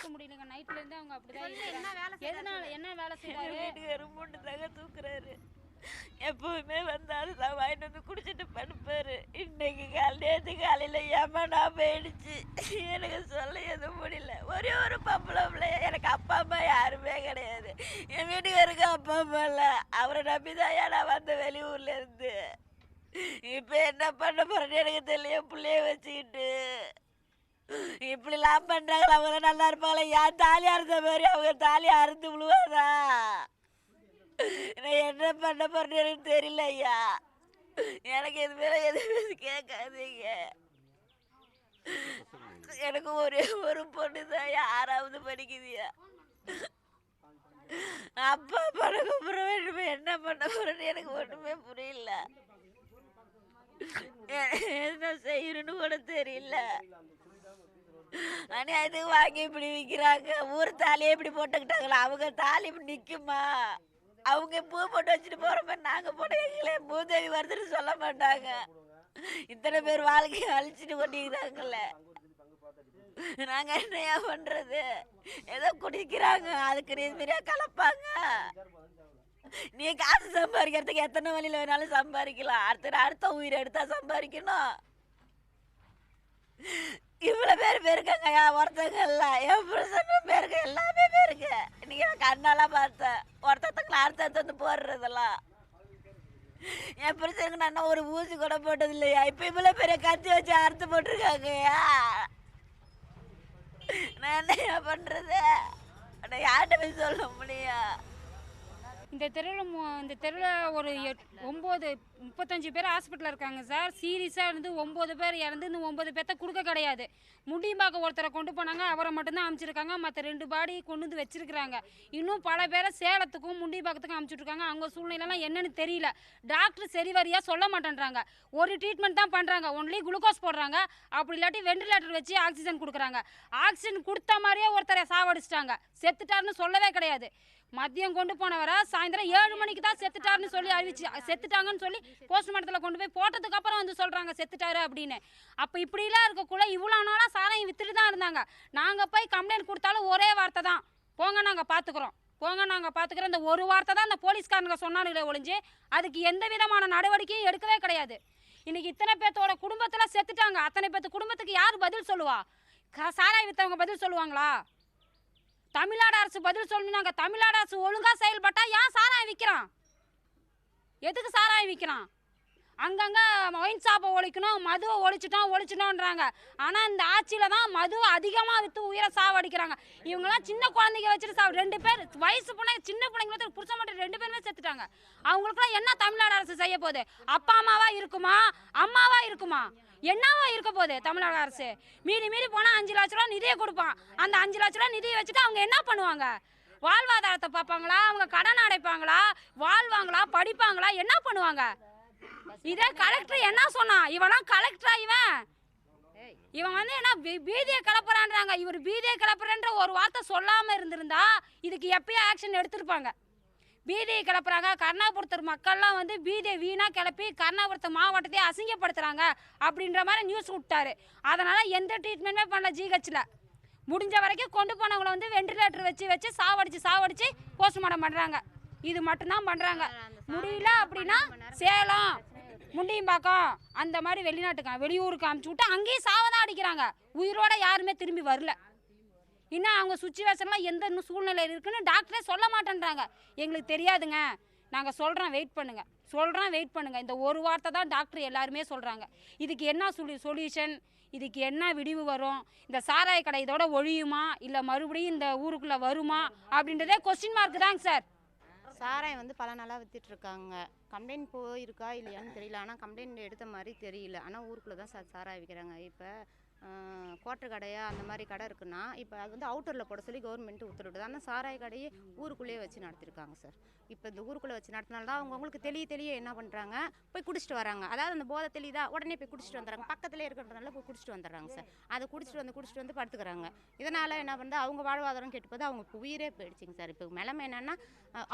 பார்க்க முடியலங்க. நைட்ல இருந்து அவங்க அப்படிதான் இருக்காங்க. என்ன வேலை செய்றாரு? வீட்டுக்காரு மூட்டை தாங்க தூக்குறாரு. எப்பவுமே வந்தாலும் தான் வாங்கிட்டு வந்து குடிச்சிட்டு படுப்பாரு. இன்னைக்கு நேற்று காலையில் ஏமாடா போயிடுச்சு. எனக்கு சொல்ல எதுவும் முடியல. ஒரே ஒரு பொம்பளை பிள்ளை. எனக்கு அப்பா அம்மா யாருமே கிடையாது. என் வீட்டுக்காருக்கு அப்பா அம்மா இல்லை. அவரை நம்பி தான் நான் வந்த வெளியூர்ல இருந்து. இப்போ என்ன பண்ண போறேன்னு எனக்கு தெரியல. பிள்ளைய வச்சுக்கிட்டு இப்படிலாம் பண்றாங்களா? அவங்க நல்லா இருப்பாங்களா? ஏன் தாலி அறுந்த மாதிரி அவங்க தாலி அறுந்து விழுவாதா? நான் என்ன பண்ண போறேன்னு எனக்கு தெரியல ஐயா. எனக்கு இது மேல எதுவுமே கேட்காதீங்க. எனக்கு ஒரே ஒரு பொண்ணு தான் 6வது படிக்குதுயா. அப்பா பணக்கு அப்புறம் என்ன பண்ண போறேன்னு எனக்கு ஒண்ணுமே புரியல. என்ன செய்யணும்னு கூட தெரியல. அநியாயத்துக்கு வாங்கி இப்படி விற்கிறாங்க. ஊர் தாலியே இப்படி போட்டுக்கிட்டாங்களா? அவங்க தாலி இப்படி நிற்குமா? அவங்க பூ போட்டு வச்சுட்டு போற மாதிரி நாங்கள் போட எங்களே பூதேவி வருதுன்னு சொல்ல மாட்டாங்க. இத்தனை பேர் வாழ்க்கையை அழிச்சிட்டு கொண்டிருக்கிறாங்கல்ல. நாங்கள் என்னையா பண்றது? ஏதோ குடிக்கிறாங்க, அதுக்கு நீதியா கலப்பாங்க. நீ காசு சம்பாதிக்கிறதுக்கு எத்தனை வழியில் வேணாலும் சம்பாதிக்கலாம். அடுத்த உயிரை எடுத்தா சம்பாதிக்கணும். இவ்வளோ பேர் இருக்காங்கய்யா. ஒருத்தங்க இல்லை, என் புருஷனும் பேருக்கு எல்லாமே பேருக்கு. இன்னைக்கு நான் கண்ணாலாம் பார்த்தேன். ஒருத்தங்களை அடுத்த வந்து போடுறதெல்லாம். என் புருஷனுக்கு நான் ஒரு ஊசி கூட போட்டது இல்லையா. இப்போ இவ்வளோ பெரிய கத்தி வச்சு அறுத்து போட்டிருக்காங்கய்யா. நான் என்னையா பண்ணுறது? நான் யார்கிட்ட போய் சொல்ல முடியும்? இந்த தெருவில் ஒரு 35 பேர் ஹாஸ்பிட்டலில் இருக்காங்க சார். சீரியஸாக இருந்து 9 பேர் இறந்து இந்த 9 பேர்த்த கொடுக்க கிடையாது. முடியும்பாக்க ஒருத்தரை கொண்டு போனாங்க, அவரை மட்டும்தான் அனுப்பிச்சிருக்காங்க. மற்ற 2 பாடி கொண்டு வந்து வச்சிருக்கிறாங்க. இன்னும் பல பேரை சேலத்துக்கும் முண்டியம்பாக்கத்துக்கும் அனுப்பிச்சுட்ருக்காங்க. அவங்க சூழ்நிலைலாம் என்னன்னு தெரியல. டாக்டர் சரிவரியாக சொல்ல மாட்டேன்றாங்க. ஒரு ட்ரீட்மெண்ட் தான் பண்ணுறாங்க. ஒன்லி குளுக்கோஸ் போடுறாங்க, அப்படி இல்லாட்டி வெண்டிலேட்டர் வச்சு ஆக்சிஜன் கொடுக்குறாங்க. ஆக்சிஜன் கொடுத்த மாதிரியே ஒருத்தரை சாவடிச்சிட்டாங்க. செத்துட்டாருன்னு சொல்லவே கிடையாது. மதியம் கொண்டு போனவரை சாயந்தரம் 7 மணிக்கு தான் செத்துட்டாருன்னு சொல்லி செத்துட்டாங்கன்னு சொல்லி போஸ்ட்மார்ட்டத்தில் கொண்டு போய் போட்டதுக்கு அப்புறம் வந்து சொல்கிறாங்க செத்துட்டாரு அப்படின்னு. அப்போ இப்படிலாம் இருக்கக்குள்ள இவ்வளோ நாளாக சாராயம் வித்துட்டு தான் இருந்தாங்க. நாங்கள் போய் கம்ப்ளைண்ட் கொடுத்தாலும் ஒரே வார்த்தை தான், போங்க நாங்கள் பார்த்துக்குறோம், போங்க நாங்கள் பார்த்துக்குறோம். இந்த ஒரு வார்த்தை தான் அந்த போலீஸ்காரங்க சொன்னாங்களே ஒழிஞ்சு அதுக்கு எந்த விதமான நடவடிக்கையும் எடுக்கவே கிடையாது. இன்னைக்கு இத்தனை பேர்த்தோட குடும்பத்தில் செத்துட்டாங்க. அத்தனை பேர்த்து குடும்பத்துக்கு யார் பதில் சொல்லுவா? சாராயம் வித்தவங்க பதில் சொல்லுவாங்களா? தமிழ்நாடு அரசு பதில் சொல்லணுங்க. தமிழ்நாடு அரசு ஒழுங்காக செயல்பட்டா ஏன் சாராயம் விற்கிறான்? எதுக்கு சாராயம் விற்கிறான்? அங்கங்கே ஒயின் ஷாப்பை ஒழிக்கணும், மதுவை ஒழிச்சிட்டோன்றாங்க. ஆனால் இந்த ஆட்சியில் தான் மதுவை அதிகமாக விற்று உயிரை சாவடிக்கிறாங்க. இவங்கெல்லாம் சின்ன குழந்தைங்க வச்சுட்டு 2 பேர் வயசு பிள்ளைங்க, சின்ன பிள்ளைங்க புருஷ மட்டும் 2 பேருமே செத்துட்டாங்க. அவங்களுக்குலாம் என்ன தமிழ்நாடு அரசு செய்ய போகுது? அப்பா அம்மாவா இருக்குமா? அம்மாவா இருக்குமா? என்னவா இருக்க போகுது தமிழ்நாடு அரசு? மீறி போனால் 5 லட்ச ரூபா நிதியை கொடுப்பான். அந்த 5 லட்ச ரூபா நிதியை வச்சுட்டு அவங்க என்ன பண்ணுவாங்க? வாழ்வாதாரத்தை பார்ப்பாங்களா? அவங்க கடன் அடைப்பாங்களா? வாழ்வாங்களா? படிப்பாங்களா? என்ன பண்ணுவாங்க? இதே கலெக்டர் என்ன சொன்னா? இவெல்லாம் கலெக்டரா? இவன் வந்து என்ன பீதியை கிளப்புறான்றாங்க. இவர் பீதியை கிளப்புறன்ற ஒரு வார்த்தை சொல்லாமல் இருந்திருந்தா இதுக்கு எப்பயும் ஆக்ஷன் எடுத்திருப்பாங்க. பீதியை கிளப்புறாங்க. கருணாபுரத்து மக்கள்லாம் வந்து பீதியை வீணாக கிளப்பி கருணாபுரத்து மாவட்டத்தையே அசிங்கப்படுத்துகிறாங்க அப்படின்ற மாதிரி நியூஸ் விட்டாரு. அதனால் எந்த ட்ரீட்மெண்ட்டுமே பண்ணல. ஜிஹெச்சில் முடிஞ்ச வரைக்கும் கொண்டு போனவங்களை வந்து வெண்டிலேட்டர் வச்சு சாவடிச்சு போஸ்ட்மார்ட்டம் பண்ணுறாங்க. இது மட்டும்தான் பண்ணுறாங்க. முடியல அப்படின்னா சேலம், முண்டியம்பாக்கம் அந்த மாதிரி வெளியூருக்கு அனுப்பிச்சி விட்டு அங்கேயும் சாவதான் அடிக்கிறாங்க. உயிரோட யாருமே திரும்பி வரல. இன்னும் அவங்க சுச்சுவேஷன்லாம் எந்த சூழ்நிலை இருக்குன்னு டாக்டரே சொல்ல மாட்டேன்றாங்க. எங்களுக்கு தெரியாதுங்க, நாங்கள் சொல்கிறோம் வெயிட் பண்ணுங்கள். இந்த ஒரு வார்த்தை தான் டாக்டர் எல்லாருமே சொல்கிறாங்க. இதுக்கு என்ன சொல்யூஷன்? இதுக்கு என்ன விடிவு வரும்? இந்த சாராய கடை இதோட ஒழியுமா இல்லை மறுபடியும் இந்த ஊருக்குள்ளே வருமா அப்படின்றதே கொஸ்டின் மார்க் தாங்க சார். சாராயம் வந்து பல நாளாக விற்றுட்ருக்காங்க. கம்ப்ளைண்ட் போயிருக்கா இல்லையான்னு தெரியல. ஆனால் கம்ப்ளைண்ட் எடுத்த மாதிரி தெரியல. ஆனால் ஊருக்குள்ளே தான் சாராயம் விற்கிறாங்க. இப்போ குவார்ட்டர் கடையா அந்த மாதிரி கடை இருக்குன்னா இப்போ அது வந்து அவுட்டரில் போட சொல்லி கவர்மெண்ட் உத்தரவிடுது. ஆனால் சாராய கடையை ஊருக்குள்ளேயே வச்சு நடத்திருக்காங்க சார். இப்போ இந்த ஊருக்குள்ளே வச்சு நடத்தினால்தான் அவங்களுக்கு தெளிய என்ன பண்ணுறாங்க, போய் குடிச்சிட்டு வராங்க. அதாவது அந்த போதை தெளிதா உடனே போய் குடிச்சிட்டு வந்துடுறாங்க. பக்கத்துலேயே இருக்கிறதுனால போய் குடிச்சிட்டு வந்துடுறாங்க சார். அதை குடிச்சிட்டு வந்து படுத்துக்கிறாங்க. இதனால் என்ன பண்ணுறது, அவங்க வாழ்வாதாரம் கெட்டு போது அவங்க உயிரே போயிடுச்சிங்க சார். இப்போ நிலைமை என்னென்னா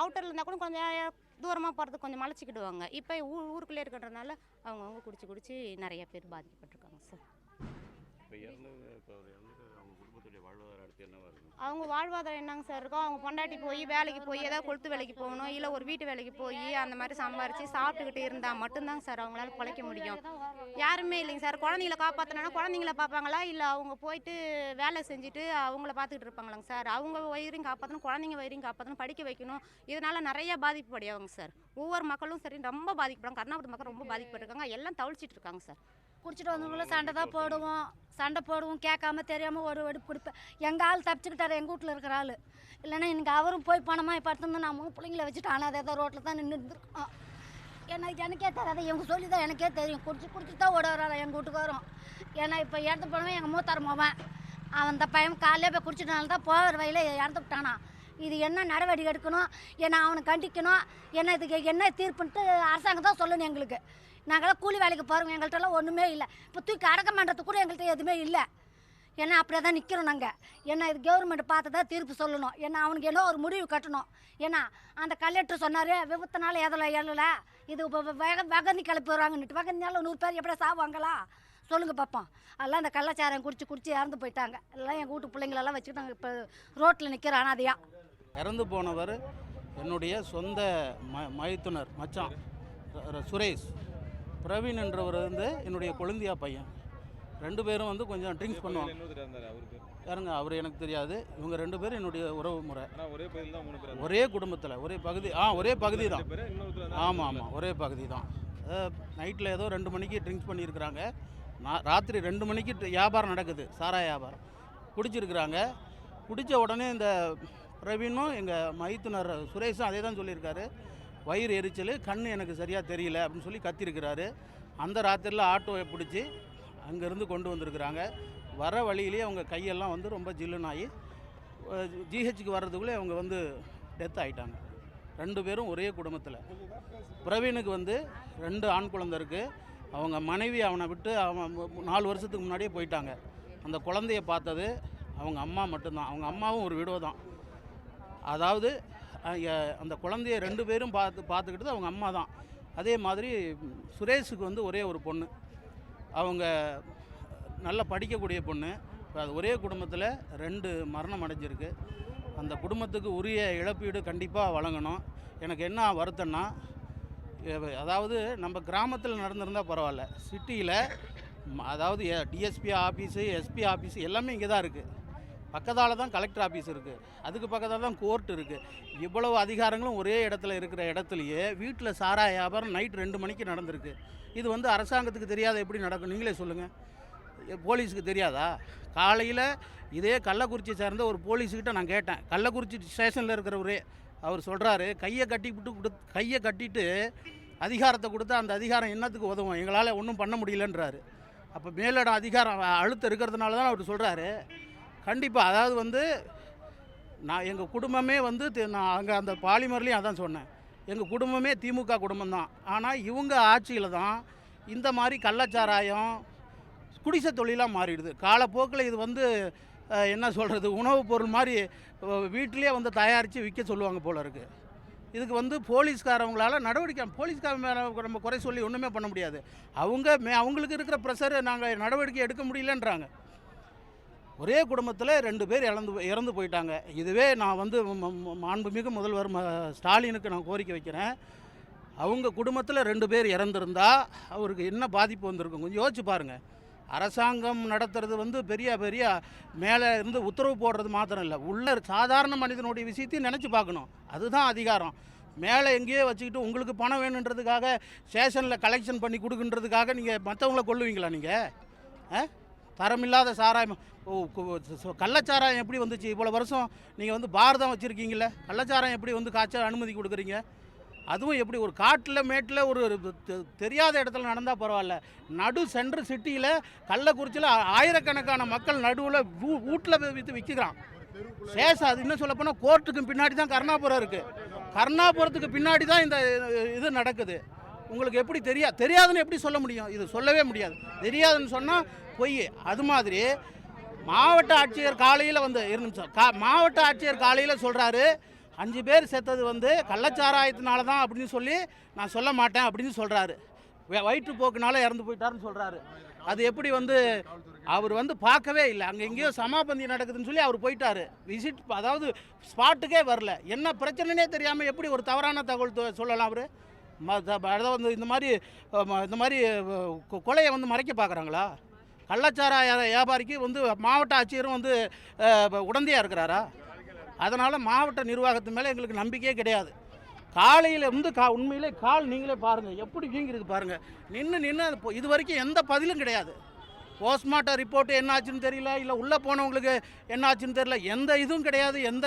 அவுட்டரில் இருந்தால் கூட கொஞ்சம் தூரமாக போகிறதுக்கு கொஞ்சம் மலைச்சிக்கிடுவாங்க. இப்போ ஊருக்குள்ளே இருக்கிறதுனால அவங்கவுங்க குடிச்சு நிறைய பேர் பாதிக்கப்பட்டிருக்காங்க சார். இப்போ அவர் இறந்துட்டு அவங்க குடும்பத்துடைய வாழ்வாதாரம் அடுத்து என்னவா இருக்கும்? அவங்க வாழ்வாதாரம் என்னங்க சார் இருக்கும்? அவங்க பொண்டாட்டி போய் வேலைக்கு போய் ஏதாவது கொளுத்து வேலைக்கு போகணும், இல்லை ஒரு வீட்டு வேலைக்கு போய் அந்த மாதிரி சம்பாரித்து சாப்பிட்டுக்கிட்டு இருந்தால் மட்டும்தாங்க சார் அவங்களால பிழைக்க முடியும். யாருமே இல்லைங்க சார். குழந்தைங்கள காப்பாற்றினா குழந்தைங்கள பார்ப்பாங்களா, இல்லை அவங்க போயிட்டு வேலை செஞ்சுட்டு அவங்கள பார்த்துக்கிட்டு இருப்பாங்களாங்க சார்? அவங்க வயிறையும் காப்பாற்றணும், குழந்தைங்க வயிறையும் காப்பாற்றணும், படிக்க வைக்கணும். இதனால் நிறைய பாதிப்புப்படையாங்க சார். ஒவ்வொரு மக்களும் சரி ரொம்ப பாதிக்கப்படுறாங்க. கர்நாடக மக்கள் ரொம்ப பாதிக்கப்பட்டிருக்காங்க. எல்லாம் தவிச்சிட்டு இருக்காங்க சார். குடிச்சிட்டு வந்தவங்களும் சண்டை தான் போடுவோம், சண்டை போடுவோம், கேட்காம தெரியாமல் ஒரு வெடிப்பு பிடிப்பேன். எங்கள் ஆள் தப்பிச்சுக்கிட்டாரு, எங்கள் வீட்டில் இருக்கிற ஆள். இல்லைன்னா எனக்கு அவரும் போய் பணமாக படுத்துருந்து நான் 3 பிள்ளைங்கள வச்சுட்டு ஆனால் ஏதோ ரோட்டில் தான் நின்று இருந்திருக்கோம். எனக்கே தெரியாது, இவங்க சொல்லி தான் எனக்கே தெரியும். குடிச்சு தான் ஓட வராரு எங்கள் வீட்டுக்கு வரும். ஏன்னா இப்போ இறந்து போனவன் எங்கள் மூத்தார் மகன். அவன் அந்த பையன் காலையிலே போய் குடிச்சிட்டனால தான் போகிற வயல இறந்து விட்டானா. இது என்ன நடவடிக்கை எடுக்கணும், ஏன்னா அவனை கண்டிக்கணும், என்ன இதுக்கு என்ன தீர்ப்புன்ட்டு அரசாங்கம் தான் சொல்லணும் எங்களுக்கு. நாங்களாம் கூலி வேலைக்கு போகிறோம், எங்கள்கிட்டலாம் ஒன்றுமே இல்லை. இப்போ தூக்கி அடக்கம் பண்ணுறதுக்கு கூட எங்கள்கிட்ட எதுவுமே இல்லை. ஏன்னா அப்படியே தான் நிற்கிறோம் நாங்கள். ஏன்னா இது கவர்மெண்ட் பார்த்து தான் தீர்ப்பு சொல்லணும். ஏன்னா அவனுக்கு என்ன ஒரு முடிவு கட்டணும். ஏன்னா அந்த கலெக்டர் சொன்னார் விபத்துனால எழலை, இது இப்போ வகந்தி கிளப்பி வருவாங்கன்னுட்டு. வகந்தினால 100 பேர் எப்படியா சாவாங்களா சொல்லுங்கள் பார்ப்போம். அதெல்லாம் அந்த கள்ளச்சாரம் குடிச்சு இறந்து போயிட்டாங்க. எல்லாம் எங்கள் வீட்டு பிள்ளைங்களெல்லாம் வச்சுக்கிட்டு நாங்கள் இப்போ ரோட்டில் நிற்கிறோம் அனாதையா. இறந்து போனவர் என்னுடைய சொந்த மைத்துனர் மச்சான் சுரேஷ். பிரவீன் என்றவர் வந்து என்னுடைய கொழுந்தியா பையன். 2 பேரும் வந்து கொஞ்சம் ட்ரிங்க்ஸ் பண்ணுவாங்க. யாருங்க அவர் எனக்கு தெரியாது. இவங்க 2 பேரும் என்னுடைய உறவு முறை. ஒரே குடும்பத்தில் ஒரே பகுதி. ஒரே பகுதி தான். ஆமாம், ஒரே பகுதி தான். நைட்டில் ஏதோ 2 மணிக்கு ட்ரிங்க்ஸ் பண்ணியிருக்கிறாங்க. ராத்திரி 2 மணிக்கு வியாபாரம் நடக்குது, சாராய வியாபாரம். குடிச்சிருக்கிறாங்க. குடித்த உடனே இந்த பிரவீனும் எங்கள் மைத்துனர் சுரேஷும் அதே தான் சொல்லியிருக்காரு. வயிறு எரிச்சல், கண் எனக்கு சரியாக தெரியல அப்படின்னு சொல்லி கத்திருக்கிறாரு. அந்த ராத்திரியில் ஆட்டோவை பிடிச்சி அங்கேருந்து கொண்டு வந்திருக்கிறாங்க. வர வழியிலேயே அவங்க கையெல்லாம் வந்து ரொம்ப ஜில்லுனாகி ஜிஹெச்சுக்கு வர்றதுக்குள்ளே அவங்க வந்து டெத் ஆகிட்டாங்க. 2 பேரும் ஒரே குடும்பத்தில். பிரவீனுக்கு வந்து 2 ஆண் குழந்தை இருக்குது. அவங்க மனைவி அவனை விட்டு அவன் 4 வருஷத்துக்கு முன்னாடியே போயிட்டாங்க. அந்த குழந்தைய பார்த்தது அவங்க அம்மா மட்டும்தான். அவங்க அம்மாவும் ஒரு விடோ தான். அதாவது அந்த குழந்தைய 2 பேரும் பார்த்துக்கிட்டது அவங்க அம்மா தான். அதே மாதிரி சுரேஷுக்கு வந்து ஒரே ஒரு பொண்ணு. அவங்க நல்லா படிக்கக்கூடிய பொண்ணு. இப்போ அது ஒரே குடும்பத்தில் 2 மரணம் அடைஞ்சிருக்கு. அந்த குடும்பத்துக்கு உரிய இழப்பீடு கண்டிப்பாக வழங்கணும். எனக்கு என்ன வருத்தம்னா, அதாவது நம்ம கிராமத்தில் நடந்திருந்தால் பரவாயில்ல, சிட்டியில் அதாவது டிஎஸ்பி ஆஃபீஸு, எஸ்பி ஆஃபீஸு எல்லாமே இங்கே தான் இருக்குது. பக்கத்தால் தான் கலெக்டர் ஆஃபீஸ் இருக்குது, அதுக்கு பக்கத்தால் தான் கோர்ட் இருக்குது. இவ்வளவு அதிகாரங்களும் ஒரே இடத்துல இருக்கிற இடத்துலையே வீட்டில் சாராய வியாபாரம் நைட் 2 மணிக்கு நடந்திருக்கு. இது வந்து அரசாங்கத்துக்கு தெரியாத எப்படி நடக்கும்? நீங்களே சொல்லுங்கள். போலீஸுக்கு தெரியாதா? காலையில் இதே கள்ளக்குறிச்சி சேர்ந்த ஒரு போலீஸுக்கிட்ட நான் கேட்டேன். கள்ளக்குறிச்சி ஸ்டேஷனில் இருக்கிறவரே அவர் சொல்கிறாரு, கையை கட்டிட்டு அதிகாரத்தை கொடுத்தா அந்த அதிகாரம் என்னத்துக்கு உதவும், எங்களால் ஒன்றும் பண்ண முடியலன்றாரு. அப்போ மேலிட அதிகாரம் அழுத்தம் இருக்கிறதுனால தான் அவர் சொல்கிறாரு. கண்டிப்பாக அதாவது வந்து நான் எங்கள் குடும்பமே வந்து நான் அங்கே அந்த பாலிமர்லேயும் அதான் சொன்னேன். எங்கள் குடும்பமே திமுக குடும்பம் தான். ஆனால் இவங்க ஆட்சியில் தான் இந்த மாதிரி கள்ளச்சாராயம் குடிசை தொழிலாக மாறிடுது. காலப்போக்கில் இது வந்து என்ன சொல்கிறது, உணவுப் பொருள் மாதிரி வீட்டிலே வந்து தயாரித்து விற்க சொல்லுவாங்க போல இருக்குது. இதுக்கு வந்து போலீஸ்காரவங்களால் நடவடிக்கை, போலீஸ்கார மேலே நம்ம குறை சொல்லி ஒன்றுமே பண்ண முடியாது. அவங்களுக்கு இருக்கிற ப்ரெஷர் நாங்கள் நடவடிக்கை எடுக்க முடியலன்றாங்க. ஒரே குடும்பத்தில் 2 பேர் இறந்து போயிட்டாங்க. இதுவே நான் வந்து மாண்புமிகு முதல்வர் ஸ்டாலினுக்கு நான் கோரிக்கை வைக்கிறேன். அவங்க குடும்பத்தில் 2 பேர் இறந்துருந்தால் அவருக்கு என்ன பாதிப்பு வந்திருக்கும் கொஞ்சம் யோசிச்சு பாருங்கள். அரசாங்கம் நடத்துறது வந்து பெரிய மேலே இருந்து உத்தரவு போடுறது மாத்திரம் இல்லை, உள்ள சாதாரண மனிதனுடைய விஷயத்தையும் நினச்சி பார்க்கணும். அதுதான் அதிகாரம். மேலே எங்கேயோ வச்சுக்கிட்டு உங்களுக்கு பணம் வேணுன்றதுக்காக ஸ்டேஷனில் கலெக்ஷன் பண்ணி கொடுக்குன்றதுக்காக நீங்கள் மற்றவங்கள கொள்ளுவீங்களா? நீங்கள் தரமில்லாத சாராயம், கள்ளச்சாராயம் எப்படி வந்துச்சு? இவ்வளோ வருஷம் நீங்கள் வந்து பார் தான் வச்சுருக்கீங்களே, கள்ளச்சாராயம் எப்படி வந்து காய்ச்ச அனுமதி கொடுக்குறீங்க? அதுவும் எப்படி ஒரு காட்டில் மேட்டில் ஒரு தெரியாத இடத்துல நடந்தால் பரவாயில்ல, நடு சென்ட்ரல் சிட்டியில் கள்ளக்குறிச்சியில் ஆயிரக்கணக்கான மக்கள் நடுவில் வீட்டில் விற்கிறான். சேஷம் அது இன்னும் சொல்லப்போனால் கோர்ட்டுக்கு பின்னாடி தான் கருணாபுரம் இருக்குது. கருணாபுரத்துக்கு பின்னாடி தான் இந்த இது நடக்குது. உங்களுக்கு எப்படி தெரியாதுன்னு எப்படி சொல்ல முடியும்? இது சொல்லவே முடியாது. தெரியாதுன்னு சொன்னால் பொய். அது மாதிரி மாவட்ட ஆட்சியர் காலையில் வந்து மாவட்ட ஆட்சியர் காலையில் சொல்கிறாரு, 5 பேர் செத்தது வந்து கள்ளச்சாராயத்தினால தான் அப்படின்னு சொல்லி நான் சொல்ல மாட்டேன் அப்படின்னு சொல்கிறாரு. வயிற்றுப்போக்குனால இறந்து போயிட்டாருன்னு சொல்கிறாரு. அது எப்படி வந்து அவர் வந்து பார்க்கவே இல்லை, அங்கே எங்கேயோ சமாபந்தி நடக்குதுன்னு சொல்லி அவர் போயிட்டார். விசிட் அதாவது ஸ்பாட்டுக்கே வரல. என்ன பிரச்சனைனே தெரியாமல் எப்படி ஒரு தவறான தகவல் சொல்லலாம் அவர்? அதாவது இந்த மாதிரி கொலையை வந்து மறைக்க பார்க்குறாங்களா? கள்ளச்சாராய வியாபாரிக்கு வந்து மாவட்ட ஆட்சியரும் வந்து உடந்தையாக இருக்கிறாரா? அதனால் மாவட்ட நிர்வாகத்து மேலே எங்களுக்கு நம்பிக்கையே கிடையாது. காலையில் வந்து உண்மையிலே கால் நீங்களே பாருங்கள் எப்படி வீங்கிருக்கு பாருங்கள். நின்று இது வரைக்கும் எந்த பதிலும் கிடையாது. போஸ்ட்மார்ட்டம் ரிப்போர்ட்டு என்ன ஆச்சுன்னு தெரியல, இல்லை உள்ளே போனவங்களுக்கு என்ன ஆச்சுன்னு தெரியல, எந்த இதுவும் கிடையாது, எந்த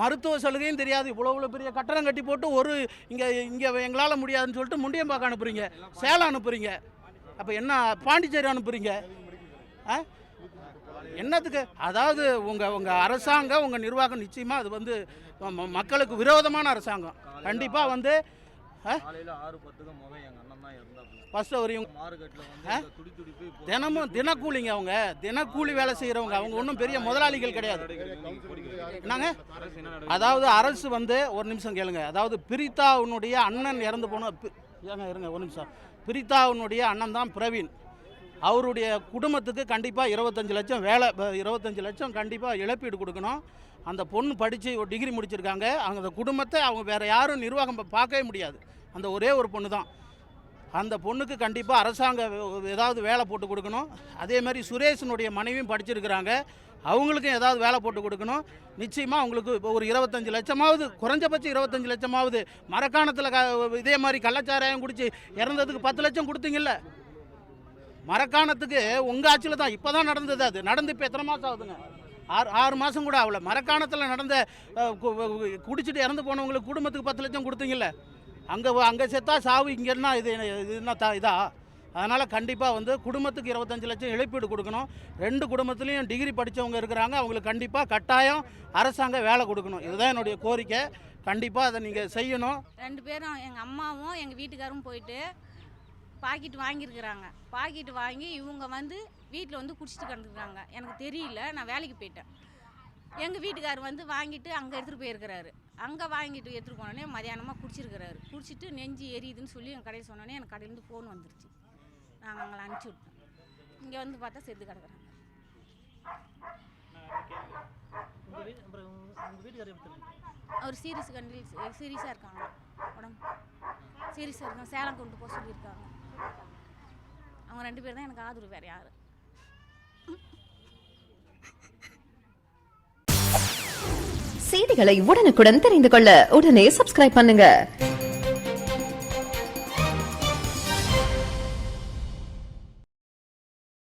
மருத்துவ சலுகையும் தெரியாது. இவ்வளோ பெரிய கட்டணம் கட்டி போட்டு ஒரு இங்கே எங்களால் முடியாதுன்னு சொல்லிட்டு முண்டியம்பாக்கம் அனுப்புகிறீங்க, சேலம் அனுப்புகிறீங்க, அப்போ என்ன பாண்டிச்சேரி அனுப்புகிறீங்க? என்னத்துக்கு? அதாவது உங்கள் அரசாங்கம், உங்கள் நிர்வாகம் நிச்சயமாக அது வந்து மக்களுக்கு விரோதமான அரசாங்கம். கண்டிப்பாக வந்து ஃபஸ்ட்டு வரையும் தினக்கூலிங்க, அவங்க தினக்கூலி வேலை செய்கிறவங்க, அவங்க ஒன்றும் பெரிய முதலாளிகள் கிடையாது. என்னங்க? அதாவது அரசு வந்து ஒரு நிமிஷம் கேளுங்க. அதாவது பிரித்தாவுனுடைய அண்ணன் இறந்து போன இருங்க ஒரு நிமிஷம். பிரித்தாவுனுடைய அண்ணன் தான் பிரவீன். அவருடைய குடும்பத்துக்கு கண்டிப்பாக 25 லட்சம் 25 லட்சம் கண்டிப்பாக இழப்பீடு கொடுக்கணும். அந்த பொண்ணு படித்து ஒரு டிகிரி முடிச்சிருக்காங்க. அந்த குடும்பத்தை அவங்க வேறு யாரும் நிர்வாகம் பார்க்கவே முடியாது. அந்த ஒரே ஒரு பொண்ணு தான். அந்த பொண்ணுக்கு கண்டிப்பாக அரசாங்கம் ஏதாவது வேலை போட்டு கொடுக்கணும். அதே மாதிரி சுரேஷனுடைய மனைவியும் படிச்சிருக்கிறாங்க, அவங்களுக்கும் ஏதாவது வேலை போட்டு கொடுக்கணும். நிச்சயமாக அவங்களுக்கு ஒரு 25 லட்சமாவது, குறைஞ்சபட்சம் 25 லட்சமாவது. மரக்காணத்தில் இதே மாதிரி கள்ளச்சாராயம் குடித்து இறந்ததுக்கு 10 லட்சம் கொடுத்தீங்கல்ல. மரக்காணத்துக்கு உங்கள் ஆட்சியில் தான் இப்போ தான் நடந்தது. அது நடந்து இப்போ எத்தனை மாதம் ஆகுதுங்க? 6 மாதம் கூட ஆகல. மரக்காணத்தில் நடந்த குடிச்சிட்டு இறந்து போனவங்களுக்கு குடும்பத்துக்கு 10 லட்சம் கொடுத்தீங்கல்ல. அங்கே செத்தா சாவு, இங்கேன்னா இது என்ன இதா? அதனால் கண்டிப்பாக வந்து குடும்பத்துக்கு 25 லட்சம் இழப்பீடு கொடுக்கணும். 2 குடும்பத்துலேயும் டிகிரி படித்தவங்க இருக்கிறாங்க, அவங்களுக்கு கண்டிப்பாக கட்டாயம் அரசாங்கம் வேலை கொடுக்கணும். இதுதான் என்னுடைய கோரிக்கை. கண்டிப்பாக அதை நீங்கள் செய்யணும். 2 பேரும் எங்கள் அம்மாவும் எங்கள் வீட்டுக்காரும் போயிட்டு பாக்கெட் வாங்கியிருக்கிறாங்க. பாக்கெட் வாங்கி இவங்க வந்து வீட்டில் வந்து குடிச்சிட்டு கிடந்துருக்காங்க. எனக்கு தெரியல, நான் வேலைக்கு போயிட்டேன். எங்கள் வீட்டுக்கார் வந்து வாங்கிட்டு அங்கே எடுத்துகிட்டு போயிருக்கிறாரு. அங்கே வாங்கிட்டு எடுத்துகிட்டு போனோடனே மதியானமாக குடிச்சிருக்கிறாரு. குடிச்சிட்டு நெஞ்சு எரியுதுன்னு சொல்லி எங்கள் கடையில் சொன்னோன்னே எனக்கு கடையிலேருந்து ஃபோன் வந்துருச்சு. நாங்கள் அவங்கள அனுப்பிச்சி விட்டோம். இங்கே வந்து பார்த்தா செத்து கிடக்குறாங்க. அவர் சீரியஸாக இருக்காங்க, உடம்பு சீரியஸாக இருக்காங்க. சேலம் கொண்டு போக சொல்லியிருக்காங்க. அவங்க 2 பேர் தான் எனக்கு ஆதரவு, வேறு யார்? செய்திகளை உடனுக்குடன் தெரிந்து கொள்ள உடனே சப்ஸ்கிரைப் பண்ணுங்க.